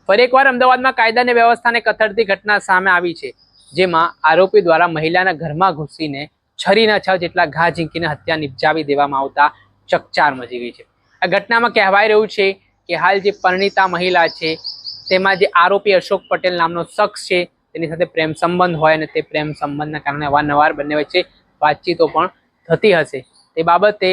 ફરી એકવાર અમદાવાદમાં કાયદા અને વ્યવસ્થાને કથળતી ઘટના સામે આવી છે, જેમાં આરોપી દ્વારા મહિલાના ઘરમાં ઘૂસીને છરીના 6 જેટલા ઘા ઝીંકીને હત્યા નિપજાવી દેવામાં આવતા ચકચાર મચી ગઈ છે। આ ઘટનામાં કહેવાય રહ્યું છે કે હાલ જે પરિણીતા મહિલા છે તેમાં જે આરોપી અશોક પટેલ નામનો શખ્સ છે તેની સાથે પ્રેમ સંબંધ હોય અને તે પ્રેમ સંબંધના કારણે અવારનવાર બંને વચ્ચે વાતચીતો પણ થતી હશે। તે બાબતે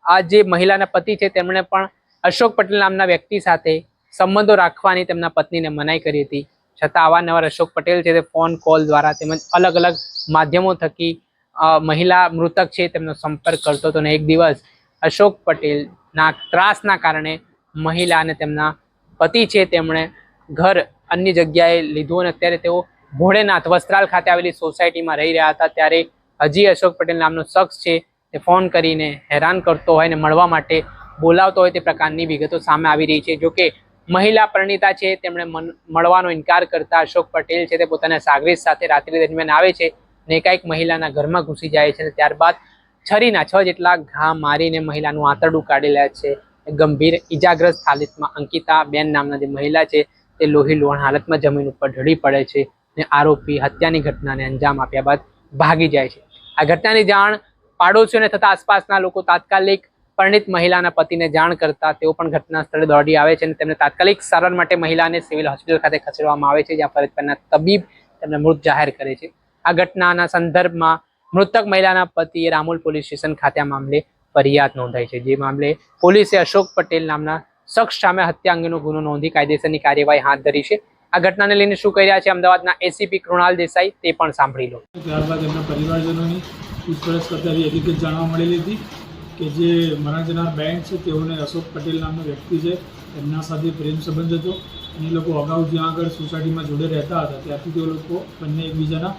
આ જે મહિલાના પતિ છે તેમણે પણ અશોક પટેલ નામના વ્યક્તિ સાથે સંબંધો રાખવાની તેમના પત્નીને મનાઈ કરી હતી, છતાં અવારનવાર અશોક પટેલ છે તે ફોન કોલ દ્વારા તેમજ અલગ અલગ માધ્યમો થકી મહિલા મૃતક છે તેમનો સંપર્ક કરતો હતો અને એક દિવસ અશોક પટેલના ત્રાસના કારણે મહિલા અને તેમના પતિ છે તેમણે ઘર અન્ય જગ્યાએ લીધું અને અત્યારે તેઓ ભોળેનાથ વસ્ત્રાલ ખાતે આવેલી સોસાયટીમાં રહી રહ્યા હતા। ત્યારે હજી અશોક પટેલ નામનો શખ્સ છે તે ફોન કરીને હેરાન કરતો હોય અને મળવા માટે બોલાવતો હોય તે પ્રકારની વિગતો સામે આવી રહી છે। જોકે મહિલા પરિણીતા છે તેમણે મળવાનો ઇનકાર કરતા અશોક પટેલ છે તે પોતાના સાગરીત સાથે રાત્રિ દરમિયાન આવે છે અને એકાએક મહિલાના ઘરમાં ઘૂસી જાય છે અને ત્યારબાદ છરીના 6 જેટલા ઘા મારીને મહિલાનું આંતરડું કાઢી લે છે। ગંભીર ઈજાગ્રસ્ત હાલતમાં અંકિતા બેન નામના જે મહિલા છે તે લોહી લુહાણ હાલતમાં જમીન ઉપર ઢળી પડે છે અને આરોપી હત્યાની ઘટનાને અંજામ આપ્યા બાદ ભાગી જાય છે। આ ઘટનાની જાણ પાડોશીઓને થતા આસપાસના લોકો તાત્કાલિક પરિણીત મહિલાના પતિને જાણ કરતા તેઓ પણ ઘટના સ્થળે દોડી આવે છે અને તેમને તાત્કાલિક સારવાર માટે મહિલાને સિવિલ હોસ્પિટલ ખાતે ખસેડવામાં આવે છે, જ્યાં ફરજ પરના તબીબ તેમને મૃત જાહેર કરે છે। આ ઘટનાના સંદર્ભમાં મૃતક મહિલાના પતિએ રામોલ પોલીસ સ્ટેશન ખાતે આ મામલે ફરિયાદ નોંધાઈ છે, જે મામલે પોલીસે અશોક પટેલ નામના શખ્સ સામે હત્યા અંગેનો ગુનો નોંધી કાયદેસરની કાર્યવાહી હાથ ધરી છે। આ ઘટનાને લઈને શું કહી રહ્યા છે અમદાવાદના એસીપી કૃણાલ દેસાઈ તે પણ સાંભળી લો। ત્યારબાદ એમના પરિવારજનોની પૂછપરછ કરતા એવી હકીકત જાણવા મળેલી હતી કે જે મરણ જનાર બેન છે તેઓને અશોક પટેલ નામનો વ્યક્તિ છે એમના સાથે પ્રેમ સંબંધ હતો અને એ લોકો અગાઉ જ્યાં આગળ સોસાયટીમાં જોડે રહેતા હતા ત્યારથી તેઓ લોકો બંને એકબીજાના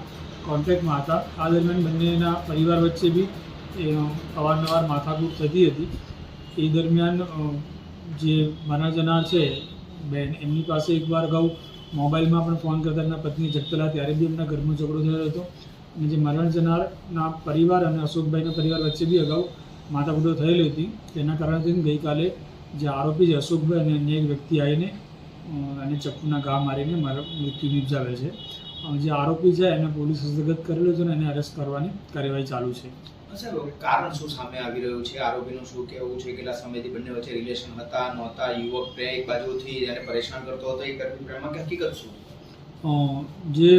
કોન્ટેક્ટમાં હતા। આ દરમિયાન બંનેના પરિવાર વચ્ચે બી અવારનવાર માથાકૂટ થતી હતી। એ દરમિયાન જે મરણ જનાર છે બેન એમની પાસે એકવાર અગાઉ મોબાઈલમાં પણ ફોન કરતા એમના પત્ની જગતલા ત્યારે બી એમના ઘરમાં ઝઘડો થયો હતો અને જે મરણ જનારના પરિવાર અને અશોકભાઈના પરિવાર વચ્ચે બી અગાઉ માથાકૂટો થયેલી હતી। તેના કારણે ગઈકાલે જે આરોપી છે અશોકભાઈ અને અન્ય એક વ્યક્તિ આવીને અને ચપ્પુના ઘા મારીને મૃત્યુ નિપજાવે છે। જે આરોપી છે એને પોલીસ હસ્તગત કરેલો છે અને એને અરેસ્ટ કરવાની કાર્યવાહી ચાલુ છે। કારણ શું સામે આવી રહ્યું છે? આરોપીનું શું કહેવું છે? કેટલા સમયથી બંને વચ્ચે રિલેશન હતા નહોતા? યુવક એક બાજુથી એને પરેશાન કરતો હતો, એ પ્રેમમાં કે હકીકત શું? જે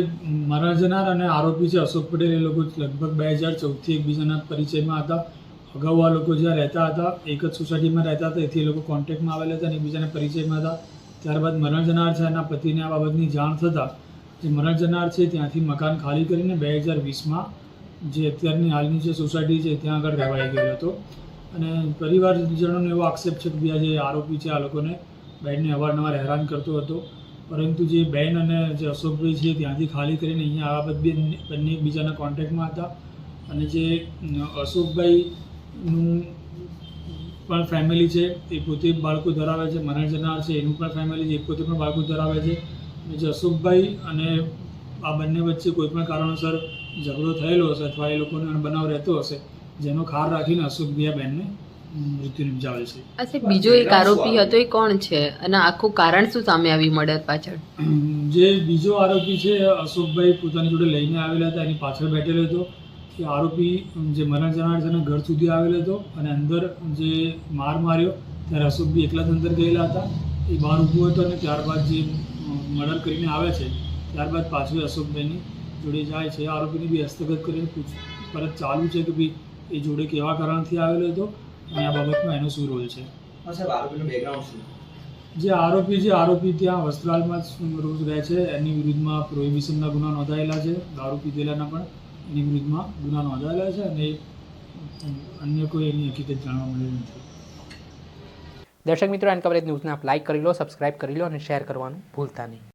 મરણ જનાર અને આરોપી છે અશોક પટેલ એ લોકો લગભગ 2014થી એકબીજાના પરિચયમાં હતા। અગાઉ આ લોકો જ્યાં રહેતા હતા એક જ સોસાયટીમાં રહેતા હતા, એથી એ લોકો કોન્ટેક્ટમાં આવેલા હતા અને એકબીજાના પરિચયમાં હતા। ત્યારબાદ મરણ જનાર છે એના પતિને આ બાબતની જાણ થતાં જે મરણ જનાર છે ત્યાંથી મકાન ખાલી કરીને 2020માં જે અત્યારની હાલની જે સોસાયટી છે ત્યાં આગળ રહેવાઈ ગયેલો હતો અને પરિવારજનોનો એવો આક્ષેપ છે કે જે આરોપી છે આ લોકોને બેનને અવારનવાર હેરાન કરતો હતો, પરંતુ જે બેન અને જે અશોકભાઈ છે ત્યાંથી ખાલી કરીને અહીંયા આ બાબત બંને એકબીજાના કોન્ટેક્ટમાં હતા અને જે અશોકભાઈનું પણ ફેમિલી છે એ પોતે બાળકો ધરાવે છે, મરણ જનાર છે એનું પણ ફેમિલી છે એ પોતે પણ બાળકો ધરાવે છે અને જે અશોકભાઈ અને આ બંને વચ્ચે કોઈપણ કારણોસર ઝઘડો થયેલો હશે અથવા એ લોકોનો બનાવ રહેતો હશે જેનો ખાર રાખીને અશોકભાઈ આ બેનને મૃત્યુ નિપજાવે છે। અચ્છા, બીજો એક આરોપી હતો એ કોણ છે અને આખું કારણ શું સામે આવી મર્ડર પાછળ? જે બીજો આરોપી છે અશોકભાઈ પોતાની જોડે લઈને આવેલા હતા, એની પાછળ બેઠેલો હતો। એ આરોપી જે મરણ જનાર છે એના ઘર સુધી આવેલો હતો અને અંદર જે માર માર્યો ત્યારે અશોકભાઈ એકલા જ અંદર ગયેલા હતા, એ બહાર ઊભો હતો અને ત્યારબાદ જે મર્ડર કરીને આવે છે ત્યારબાદ પાછું અશોકભાઈની જોડે જાય છે। આરોપીને બી હસ્તગત કરીને પૂછપરછ ચાલુ છે કે ભાઈ એ જોડે કેવા કારણથી આવેલો હતો અને આ બાબતમાં એનો શું રોલ છે। આરોપીનું બેકગ્રાઉન્ડ શું? જે આરોપી ત્યાં વસ્ત્રાલમાં જ રોજ રહે છે, એની વિરુદ્ધમાં પ્રોહિબિશનના ગુના નોંધાયેલા છે, દારૂ પીધેલાના પણ એની વિરુદ્ધમાં ગુના નોંધાયેલા છે અને અન્ય કોઈ એની હકીકત જાણવા મળેલી નથી। દર્શક મિત્રો, એન કવરેજ ન્યૂઝને આપ લાઇક કરી લો, સબસ્ક્રાઇબ કરી લો અને શેર કરવાનું ભૂલતા નહીં।